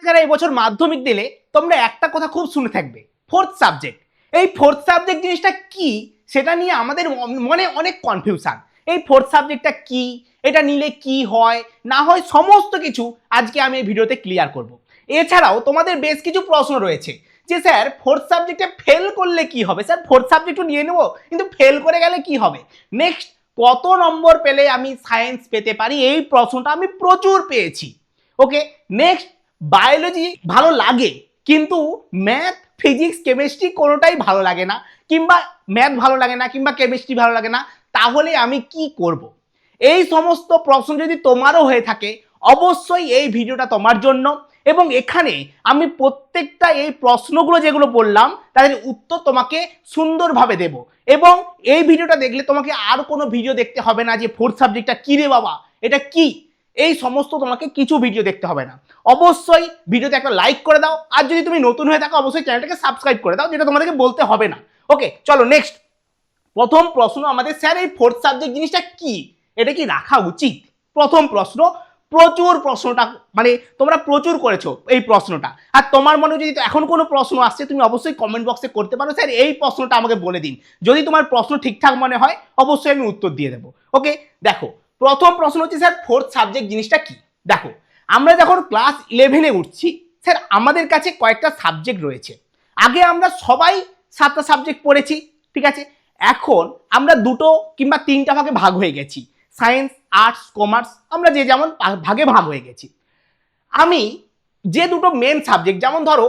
যারা এবছর মাধ্যমিক দিলে তোমরা একটা কথা খুব শুনে থাকবে, ফোর্থ সাবজেক্ট। এই ফোর্থ সাবজেক্ট জিনিসটা কি সেটা নিয়ে আমাদের মনে অনেক কনফিউশন। এই ফোর্থ সাবজেক্টটা কি, এটা নিলে কি হয় না হয়, সমস্ত কিছু আজকে আমি এই ভিডিওতে ক্লিয়ার করব। এছাড়াও তোমাদের বেশ কিছু প্রশ্ন রয়েছে যে স্যার ফোর্থ সাবজেক্টে ফেল করলে কি হবে, স্যার ফোর্থ সাবজেক্টও নিয়ে নেবো কিন্তু ফেল করে গেলে কি হবে, নেক্সট কত নম্বর পেলে আমি সায়েন্স পেতে পারি, এই প্রশ্নটা আমি প্রচুর পেয়েছি। ওকে, নেক্সট বায়োলজি ভালো লাগে কিন্তু ম্যাথ ফিজিক্স কেমিস্ট্রি কোনোটাই ভালো লাগে না, কিংবা ম্যাথ ভালো লাগে না কিংবা কেমিস্ট্রি ভালো লাগে না, তাহলে আমি কি করব? এই সমস্ত প্রশ্ন যদি তোমারও হয়ে থাকে অবশ্যই এই ভিডিওটা তোমার জন্য। এবং এখানে আমি প্রত্যেকটা এই প্রশ্নগুলো যেগুলো বললাম তাদের উত্তর তোমাকে সুন্দরভাবে দেব। এবং এই ভিডিওটা দেখলে তোমাকে আর কোনো ভিডিও দেখতে হবে না যে ফোর্থ সাবজেক্টটা কি রে বাবা, এটা কি, এই সমস্ত তোমাকে কিছু ভিডিও দেখতে হবে না। অবশ্যই ভিডিওতে একটা লাইক করে দাও, আর যদি তুমি নতুন হয়ে থাকো অবশ্যই চ্যানেলটাকে সাবস্ক্রাইব করে দাও, যেটা তোমাদেরকে বলতে হবে না। ওকে চলো নেক্সট। প্রথম প্রশ্ন আমাদের, স্যার এই ফোর্থ সাবজেক্ট জিনিসটা কি, এটা কি রাখা উচিত? প্রথম প্রশ্ন, প্রচুর প্রশ্নটা মানে তোমরা প্রচুর করেছো এই প্রশ্নটা, আর তোমার মনে যদি এখন কোনো প্রশ্ন আসছে তুমি অবশ্যই কমেন্ট বক্সে করতে পারো, স্যার এই প্রশ্নটা আমাকে বলে দিন। যদি তোমার প্রশ্ন ঠিকঠাক মনে হয় অবশ্যই আমি উত্তর দিয়ে দেবো। ওকে দেখো, প্রথম প্রশ্ন হচ্ছে স্যার ফোর্থ সাবজেক্ট জিনিসটা কি। দেখো, আমরা যখন ক্লাস 11-এ উঠছি স্যার আমাদের কাছে কয়েকটা সাবজেক্ট রয়েছে। আগে আমরা সবাই 7টা সাবজেক্ট পড়েছি, ঠিক আছে। এখন আমরা 2টো কিংবা 3টা ভাগে ভাগ হয়ে গেছি, সায়েন্স আর্টস কমার্স, আমরা যে যেমন ভাগে ভাগ হয়ে গেছি। আমি যে দুটো মেন সাবজেক্ট, যেমন ধরো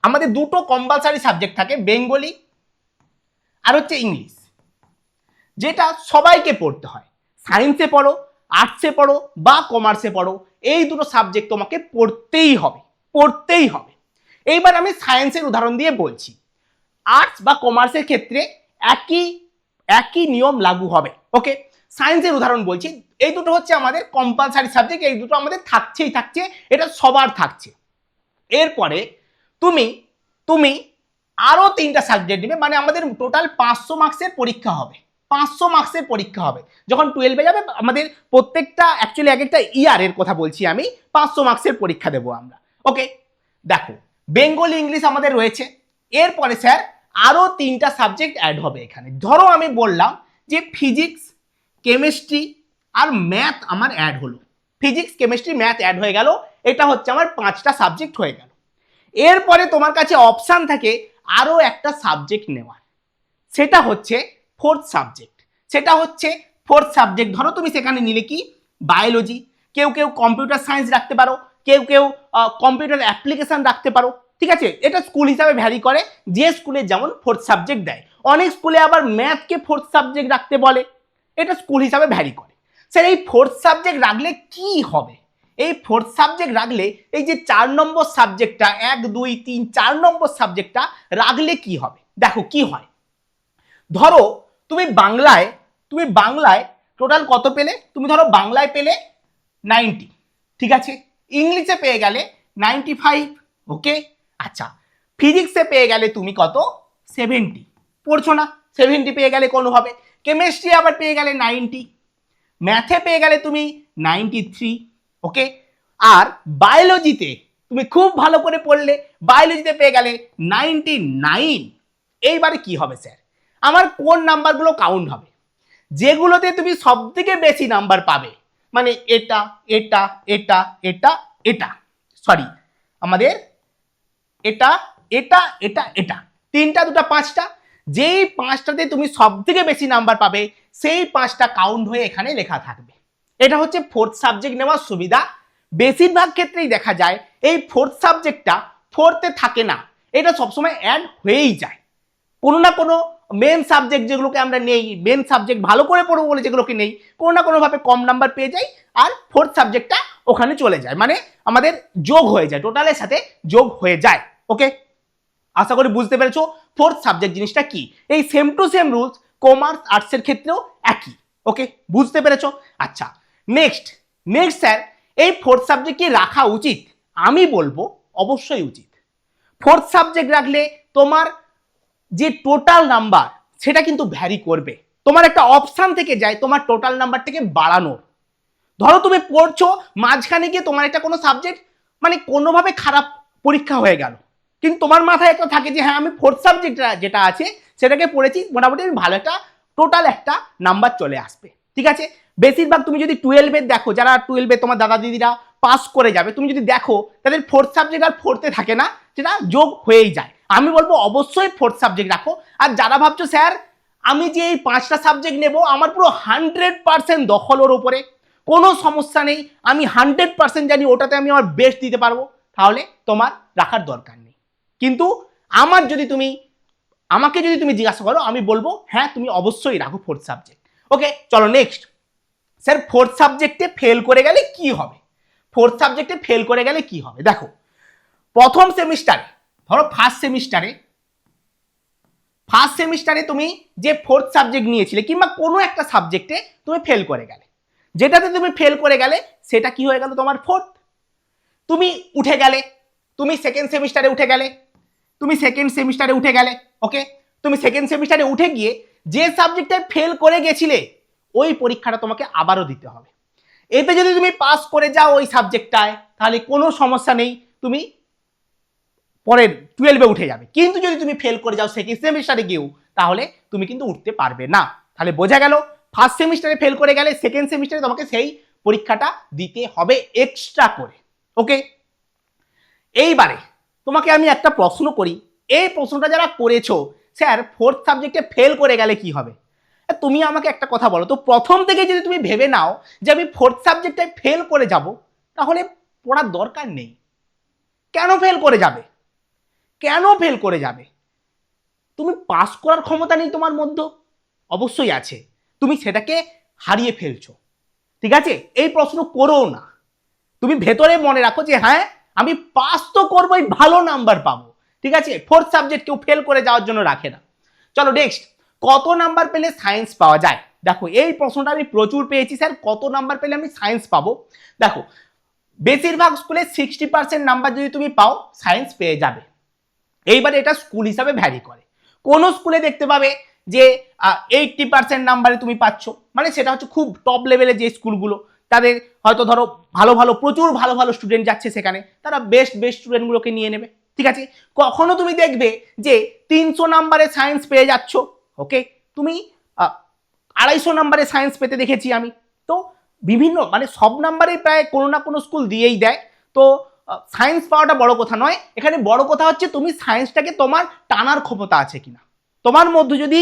আমাদের 2টো কম্পালসারি সাবজেক্ট থাকে, বেঙ্গলি আর হচ্ছে ইংলিশ, যেটা সবাইকে পড়তে হয়। সায়েন্সে পড়ো, আর্টসে পড়ো বা কমার্সে পড়ো, এই দুটো সাবজেক্ট তোমাকে পড়তেই হবে, পড়তেই হবে। এইবার আমি সায়েন্সের উদাহরণ দিয়ে বলছি। আর্টস বা কমার্সের ক্ষেত্রে একই নিয়ম লাগু হবে। ওকে, সায়েন্সের উদাহরণ বলছি, এই দুটো হচ্ছে আমাদের কম্পালসারি সাবজেক্ট, এই দুটো আমাদের থাকছেই থাকছে, এটা সবার থাকছে। এরপরে তুমি আরো 3টা সাবজেক্ট নেবে, মানে আমাদের টোটাল 500 মার্কসের পরীক্ষা হবে। 500 মার্কসের পরীক্ষা হবে যখন 12-এ যাবে। আমাদের প্রত্যেকটা অ্যাকচুয়ালি এক একটা ইয়ারের কথা বলছি আমি, 500 মার্কসের পরীক্ষা দেবো আমরা। ওকে দেখো, বেঙ্গলি ইংলিশ আমাদের রয়েছে। এরপরে স্যার আরো 3টা সাবজেক্ট অ্যাড হবে এখানে। ধরো আমি বললাম যে ফিজিক্স কেমিস্ট্রি আর ম্যাথ আমার অ্যাড হলো, ফিজিক্স কেমিস্ট্রি ম্যাথ অ্যাড হয়ে গেল, এটা হচ্ছে আমার 5টা সাবজেক্ট হয়ে গেল। এরপরে তোমার কাছে অপশান থাকে আরো একটা সাবজেক্ট নেওয়ার, সেটা হচ্ছে ফোর্থ সাবজেক্ট। সেটা হচ্ছে ফোর্থ সাবজেক্ট, ধরো তুমি সেখানে নিলে কি বায়োলজি, কেউ কেউ কম্পিউটার সায়েন্স রাখতে পারো, কেউ কেউ কম্পিউটার অ্যাপ্লিকেশন রাখতে পারো, ঠিক আছে। এটা স্কুল হিসাবে ভ্যারি করে, যে স্কুলে যেমন ফোর্থ সাবজেক্ট দেয়। অনেক স্কুলে আবার ম্যাথকে ফোর্থ সাবজেক্ট রাখতে বলে, এটা স্কুল হিসাবে ভ্যারি করে। স্যার এই ফোর্থ সাবজেক্ট রাখলে কি হবে? এই ফোর্থ সাবজেক্ট রাখলে এই যে 4 নম্বর সাবজেক্টটা, 1 2 3 4 নম্বর সাবজেক্টটা রাখলে কি হবে, দেখো কি হয়। ধরো তুমি বাংলায় টোটাল কত পেলে, তুমি ধরো বাংলায় পেলে 90, ঠিক আছে। ইংলিশে পেয়ে গেলে 95, ওকে। আচ্ছা, ফিজিক্সে পেয়ে গেলে তুমি কত, 70, পড়ছো না, 70 পেয়ে গেলে কোনোভাবে। কেমিস্ট্রি আবার পেয়ে গেলে 90, ম্যাথে পেয়ে গেলে তুমি 93, ওকে। আর বায়োলজিতে তুমি খুব ভালো করে পড়লে, বায়োলজিতে পেয়ে গেলে 99। এইবারে কি হবে স্যার, আমার কোন নাম্বারগুলো কাউন্ট হবে, যেগুলোতে তুমি সব থেকে বেশি নাম্বার পাবে, মানে এটা এটা এটা এটা এটা সরি আমাদের এটা এটা এটা এটা 3টা 2টা 5টা, যেই 5টাতে তুমি সব থেকে বেশি নাম্বার পাবে সেই 5টা কাউন্ট হয়ে এখানে লেখা থাকবে। এটা হচ্ছে ফোর্থ সাবজেক্ট নেওয়ার সুবিধা। বেশিরভাগ ক্ষেত্রেই দেখা যায় এই ফোর্থ সাবজেক্টটা ফোর্থে থাকে না, এটা সবসময় অ্যাড হয়েই যায়। কোনো না কোনো মেন সাবজেক্ট যেগুলোকে আমরা নেই, মেন সাবজেক্ট ভালো করে পড়বো বলে যেগুলোকে নেই, কোনো না কোনোভাবে কম নাম্বার পেয়ে যাই, আর ফোর্থ সাবজেক্টটা ওখানে চলে যায়, মানে আমাদের যোগ হয়ে যায়, টোটালের সাথে যোগ হয়ে যায়। ওকে, আশা করি বুঝতে পেরেছো ফোর্থ সাবজেক্ট জিনিসটা কি। এই same to same rules commerce আর্টসের ক্ষেত্রেও একই। ওকে, বুঝতে পেরেছো? আচ্ছা নেক্সট স্যার এই ফোর্থ সাবজেক্ট কি রাখা উচিত? আমি বলবো অবশ্যই উচিত। ফোর্থ সাবজেক্ট রাখলে তোমার যে টোটাল নাম্বার সেটা কিন্তু ভ্যারি করবে, তোমার একটা অপশান থেকে যায় তোমার টোটাল নাম্বারটাকে বাড়ানোর। ধরো তুমি পড়ছো, মাঝখানে গিয়ে তোমার একটা কোনো সাবজেক্ট মানে কোনোভাবে খারাপ পরীক্ষা হয়ে গেল, কিন্তু তোমার মাথায় একটা থাকে যে হ্যাঁ আমি ফোর্থ সাবজেক্ট যেটা আছে সেটাকে পড়েছি, মোটামুটি ভালো একটা টোটাল একটা নাম্বার চলে আসবে। ঠিক আছে, বেশিরভাগ তুমি যদি 12-এ দেখো, যারা 12-এ তোমার দাদা দিদিরা পাস করে যাবে, তুমি যদি দেখো তাদের ফোর্থ সাবজেক্ট আর ফোর্থে থাকে না, সেটা যোগ হয়েই যায়। আমি বলবো অবশ্যই ফোর্থ সাবজেক্ট রাখো। আর যারা ভাবছো স্যার আমি যে এই 5টা সাবজেক্ট নেব আমার পুরো 100% দখল ওর উপরে, কোনো সমস্যা নেই, আমি 100% জানি ওটাতে আমি আমার বেস্ট দিতে পারবো, তাহলে তোমার রাখার দরকার নেই। কিন্তু আমাকে যদি তুমি জিজ্ঞাসা করো, আমি বলবো হ্যাঁ তুমি অবশ্যই রাখো ফোর্থ সাবজেক্ট। ওকে চলো নেক্সট। স্যার ফোর্থ সাবজেক্টে ফেল করে গেলে কি হবে? ফোর্থ সাবজেক্টে ফেল করে গেলে কি হবে? দেখো প্রথম সেমিস্টারে, ধরো ফার্স্ট সেমিস্টারে তুমি যে ফোর্থ সাবজেক্ট নিয়েছিলে কিংবা কোনো একটা সাবজেক্টে তুমি ফেল করে গেলে, যেটাতে তুমি ফেল করে গেলে সেটা কি হয়ে গেল তোমার ফোর্থ। তুমি উঠে গেলে, তুমি সেকেন্ড সেমিস্টারে উঠে গেলে, ওকে তুমি সেকেন্ড সেমিস্টারে উঠে গিয়ে যে সাবজেক্টে ফেল করে গেছিলে ওই পরীক্ষাটা তোমাকে আবারও দিতে হবে। এতে যদি তুমি পাস করে যাও ওই সাবজেক্টটায় তাহলে কোনো সমস্যা নেই, তুমি পরের 12-এ উঠে যাবে। কিন্তু যদি তুমি ফেল করে যাও সেকেন্ড সেমিস্টারে গিয়েও, তাহলে তুমি কিন্তু উঠতে পারবে না। তাহলে বোঝা গেল ফার্স্ট সেমিস্টারে ফেল করে গেলে সেকেন্ড সেমিস্টারে তোমাকে সেই পরীক্ষাটা দিতে হবে এক্সট্রা করে। ওকে, এইবারে তোমাকে আমি একটা প্রশ্ন করি, এই প্রশ্নটা যারা করেছো স্যার ফোর্থ সাবজেক্টে ফেল করে গেলে কি হবে, তুমি আমাকে একটা কথা বলো তো, প্রথম থেকে যদি তুমি ভেবে নাও যে আমি ফোর্থ সাবজেক্টে ফেল করে যাব, তাহলে পড়ার দরকার নেই। কেন ফেল করে যাবে? তুমি পাস করার ক্ষমতা নেই তোমার মধ্যে? অবশ্যই আছে, তুমি সেটাকে হারিয়ে ফেলছো। ঠিক আছে, এই প্রশ্ন করো না, তুমি ভেতরে মনে রাখো যে হ্যাঁ আমি পাস তো করবোই, ভালো নাম্বার পাবো। ঠিক আছে, ফোর্থ সাবজেক্ট কেউ ফেল করে যাওয়ার জন্য রাখে না। চলো নেক্সট, কত নাম্বার পেলে সায়েন্স পাওয়া যায়? দেখো এই প্রশ্নটা আমি প্রচুর পেয়েছি, স্যার কত নাম্বার পেলে আমি সায়েন্স পাবো। দেখো বেশিরভাগ স্কুলে 60% নাম্বার যদি তুমি পাও সায়েন্স পেয়ে যাবে। এইবারে এটা স্কুল হিসাবে ভ্যারি করে, কোন স্কুলে দেখতে পাবে যে 80% নাম্বারে তুমি পাচ্ছ, মানে সেটা হচ্ছে খুব টপ লেভেলে যে স্কুলগুলো, তাদের হয়তো ধরো প্রচুর ভালো ভালো স্টুডেন্ট যাচ্ছে সেখানে, তারা বেস্ট স্টুডেন্টগুলোকে নিয়ে নেবে। ঠিক আছে, কখনো তুমি দেখবে যে 300 নাম্বারে সায়েন্স পেয়ে যাচ্ছ, ওকে তুমি 250 নাম্বারে সায়েন্স পেতে দেখেছি আমি। তো বিভিন্ন মানে সব নাম্বারে প্রায় কোনো না কোনো স্কুল দিয়েই দেয়। তো সায়েন্স পাওয়াটা বড় কথা নয়, এখানে বড় কথা হচ্ছে তুমি সায়েন্সটাকে তোমার টানার ক্ষমতা আছে কিনা। তোমার মধ্যে যদি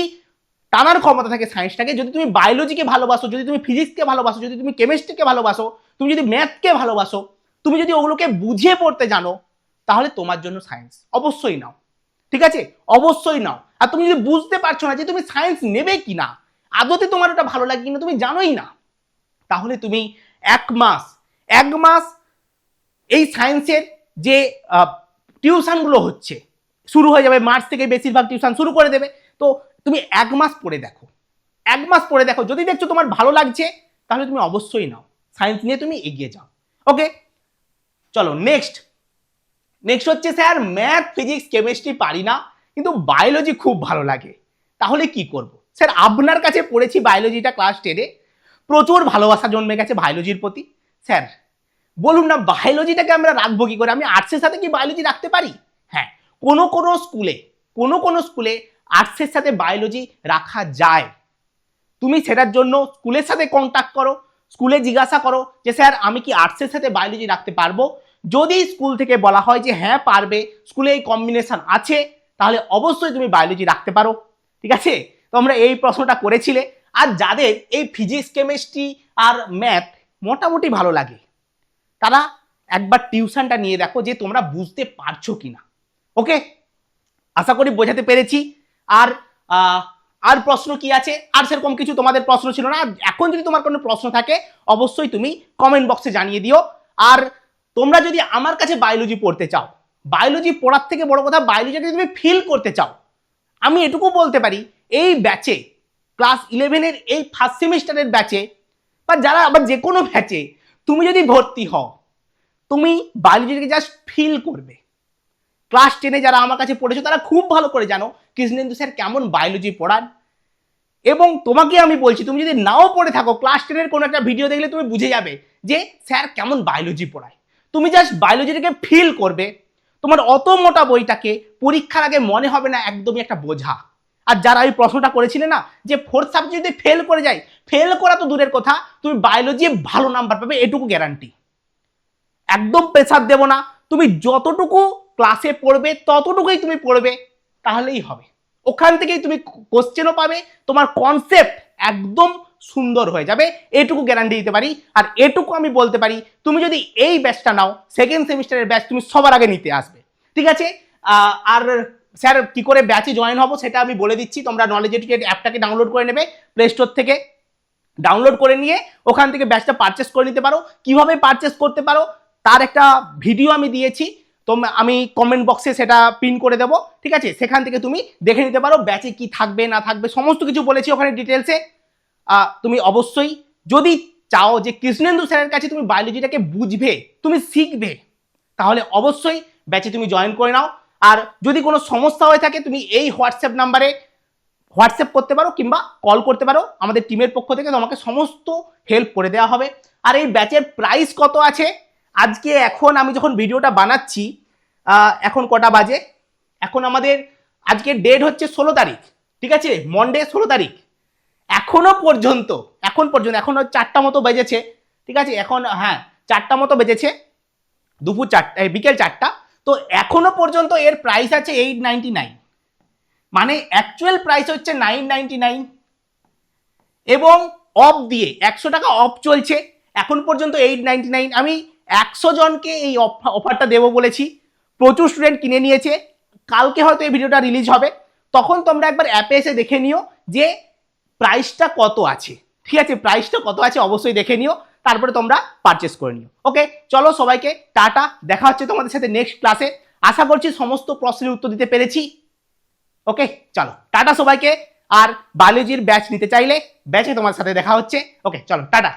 টানার ক্ষমতা থাকে সায়েন্সটাকে, যদি তুমি বায়োলজিকে ভালোবাসো, যদি তুমি ফিজিক্সকে ভালোবাসো, যদি তুমি কেমিস্ট্রিকে ভালোবাসো, তুমি যদি ম্যাথকে ভালোবাসো, তুমি যদি ওগুলোকে বুঝিয়ে পড়তে জানো, তাহলে তোমার জন্য সায়েন্স অবশ্যই নাও। ঠিক আছে, অবশ্যই নাও। আর তুমি যদি বুঝতে পারছো না যে তুমি সায়েন্স নেবে কিনা, আদতে তোমার ওটা ভালো লাগে কিনা তুমি জানোই না, তাহলে তুমি এক মাস এই সায়েন্সের যে টিউশনগুলো হচ্ছে শুরু হয়ে যাবে, মার্চ থেকে বেশিরভাগ টিউশন শুরু করে দেবে। তো তুমি 1 মাস পড়ে দেখো, যদি দেখছো তোমার ভালো লাগছে তাহলে তুমি অবশ্যই নাও, সায়েন্স নিয়ে তুমি এগিয়ে যাও। ওকে চলো নেক্সট হচ্ছে স্যার ম্যাথ ফিজিক্স কেমিস্ট্রি পারি না কিন্তু বায়োলজি খুব ভালো লাগে, তাহলে কি করব? স্যার আপনার কাছে পড়েছি বায়োলজিটা ক্লাস 10-এ, প্রচুর ভালোবাসা জন্মে গেছে বায়োলজির প্রতি। স্যার বলুন না বায়োলজিটাকে আমরা রাখবো কি করে? আমি আর্টসের সাথে কি বায়োলজি রাখতে পারি? হ্যাঁ, কোনো কোনো স্কুলে আর্টসের সাথে বায়োলজি রাখা যায়। তুমি সেটার জন্য স্কুলের সাথে কন্ট্যাক্ট করো, স্কুলে জিজ্ঞাসা করো যে স্যার আমি কি আর্টসের সাথে বায়োলজি রাখতে পারবো। যদি স্কুল থেকে বলা হয় যে হ্যাঁ পারবে, স্কুলে এই কম্বিনেশন আছে, তাহলে অবশ্যই তুমি বায়োলজি রাখতে পারো। ঠিক আছে, তোমরা এই প্রশ্নটা করেছিলে। আর যাদের এই ফিজিক্স কেমিস্ট্রি আর ম্যাথ মোটামুটি ভালো লাগে, তারা একবার টিউশনটা নিয়ে দেখো যে তোমরা বুঝতে পারছো কিনা। ওকে, আশা করি বোঝাতে পেরেছি। আর প্রশ্ন কি আছে? আর সেরকম কিছু তোমাদের প্রশ্ন ছিল না। এখন যদি তোমার কোনো প্রশ্ন থাকে অবশ্যই তুমি কমেন্ট বক্সে জানিয়ে দিও। আর তোমরা যদি আমার কাছে বায়োলজি পড়তে চাও, বায়োলজি পড়ার থেকে বড় কথা বায়োলজিকে তুমি ফিল করতে চাও, আমি এটুকু বলতে পারি এই ব্যাচে ক্লাস 11-এর এই ফার্স্ট সেমিস্টারের ব্যাচে বা যারা আবার যে কোনো ব্যাচে তুমি যদি ভর্তি হও, তুমি বায়োলজিকে জাস্ট ফিল করবে। ক্লাস 10-এ যারা আমার কাছে পড়েছো তারা খুব ভালো করে জানো কৃষ্ণেন্দু স্যার কেমন বায়োলজি পড়ান। এবং তোমাকে আমি বলছি তুমি যদি নাও পড়ে থাকো, ক্লাস 10-এর কোনো একটা ভিডিও দেখলে তুমি বুঝে যাবে যে স্যার কেমন বায়োলজি পড়ায়। তুমি জাস্ট বায়োলজিটাকে ফিল করবে, তোমার অত মোটা বইটাকে পরীক্ষার আগে মনে হবে না একদমই একটা বোঝা। আর যারা এই প্রশ্নটা করেছিলে না যে ফোর্থ সাবজেক্ট যদি ফেল করে যায়, ফেল করা তো দূরের কথা, তুমি বায়োলজি ভালো নাম্বার পাবে এটুকু গ্যারান্টি। একদম প্রেসার দেব না, তুমি যতটুকু ক্লাসে পড়বে ততটুকুই তুমি পড়বে, তাহলেই হবে। ওখান থেকেই তুমি কোশ্চেনও পাবে, তোমার কনসেপ্ট একদম সুন্দর হয়ে যাবে, এটুকু গ্যারান্টি দিতে পারি। আর এটুকু আমি বলতে পারি, তুমি যদি এই ব্যাচটা নাও, সেকেন্ড সেমিস্টারের ব্যাচ তুমি সবার আগে নিতে আসবে, ঠিক আছে? আর স্যার কি করে ব্যাচে জয়েন হবো সেটা আমি বলে দিচ্ছি। তোমরা নলেজ এডুকেট অ্যাপটাকে ডাউনলোড করে নেবে প্লে স্টোর থেকে, ডাউনলোড করে নিয়ে ওখান থেকে ব্যাচটা পারচেস করে নিতে পারো। কিভাবে পারচেস করতে পারো তার একটা ভিডিও আমি দিয়েছি, তো আমি কমেন্ট বক্সে সেটা পিন করে দেবো, ঠিক আছে? সেখান থেকে তুমি দেখে নিতে পারো ব্যাচে কি থাকবে না থাকবে, সমস্ত কিছু বলেছি ওখানে ডিটেলসে। তুমি অবশ্যই যদি চাও যে কৃষ্ণেন্দু স্যারের কাছে তুমি বায়োলজিটাকে বুঝবে, তুমি শিখবে, তাহলে অবশ্যই ব্যাচে তুমি জয়েন করে নাও। আর যদি কোনো সমস্যা হয়ে থাকে তুমি এই হোয়াটসঅ্যাপ নাম্বারে হোয়াটসঅ্যাপ করতে পারো কিংবা কল করতে পারো, আমাদের টিমের পক্ষ থেকে তোমাকে সমস্ত হেল্প করে দেওয়া হবে। আর এই ব্যাচের প্রাইস কত আছে আজকে, এখন আমি যখন ভিডিওটা বানাচ্ছি, এখন কটা বাজে, এখন আমাদের আজকের ডেট হচ্ছে 16 তারিখ, ঠিক আছে? মন্ডে 16 তারিখ। এখনো পর্যন্ত এখনো 4টা মতো বেজেছে, ঠিক আছে? এখন হ্যাঁ 4টা মতো বেজেছে, দুপুর 4টা বিকেল 4টা। তো এখনো পর্যন্ত এর প্রাইস আছে 899, মানে অ্যাকচুয়াল প্রাইস হচ্ছে 999, এবং অফ দিয়ে 100 টাকা অফ চলছে এখন পর্যন্ত 899। আমি 100 জনকে এই অফারটা দেবো বলেছি, প্রচুর স্টুডেন্ট কিনে নিয়েছে। কালকে হয়তো এই ভিডিওটা রিলিজ হবে, তখন তোমরা একবার অ্যাপে এসে দেখে নিও যে প্রাইসটা কত আছে, ঠিক আছে? প্রাইসটা কত আছে অবশ্যই দেখে নিও, তারপরে তোমরা পারচেস করে নিও। ওকে, চলো সবাইকে টাটা, দেখা হচ্ছে তোমাদের সাথে নেক্সট ক্লাসে। আশা করছি সমস্ত প্রশ্নের উত্তর দিতে পেরেছি। ওকে, চলো টাটা সবাইকে। আর বায়োলজির ব্যাচ নিতে চাইলে ব্যাচে তোমার সাথে দেখা হচ্ছে। ওকে, চলো টাটা।